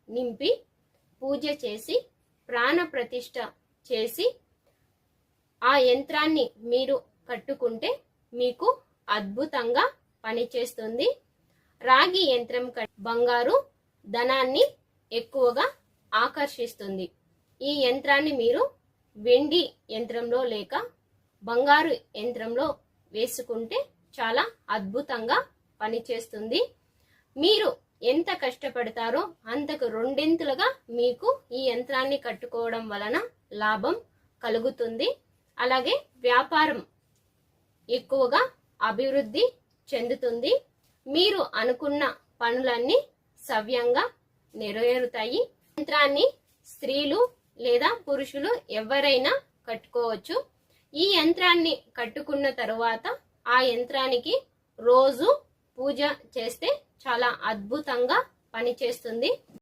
నింపి పూజ చేసి ప్రాణ ప్రతిష్ఠ చేసి ఆ యంత్రాన్ని మీరు కట్టుకుంటే మీకు అద్భుతంగా పనిచేస్తుంది. రాగి యంత్రం బంగారు ధనాన్ని ఎక్కువగా ఆకర్షిస్తుంది. ఈ యంత్రాన్ని మీరు వెండి యంత్రంలో లేక బంగారు యంత్రంలో వేసుకుంటే చాలా అద్భుతంగా పనిచేస్తుంది. మీరు ఎంత కష్టపడతారో అంతకు రెండింతలుగా మీకు ఈ యంత్రాన్ని కట్టుకోవడం వలన లాభం కలుగుతుంది. అలాగే వ్యాపారం ఎక్కువగా అభివృద్ధి చెందుతుంది. మీరు అనుకున్న పనులన్నీ సవ్యంగా నెరవేరుతాయి. యంత్రాన్ని స్త్రీలు లేదా పురుషులు ఎవరైనా కట్టుకోవచ్చు. ఈ యంత్రాన్ని కట్టుకున్న తరువాత ఆ యంత్రానికి రోజు పూజ చేస్తే చాలా అద్భుతంగా పనిచేస్తుంది.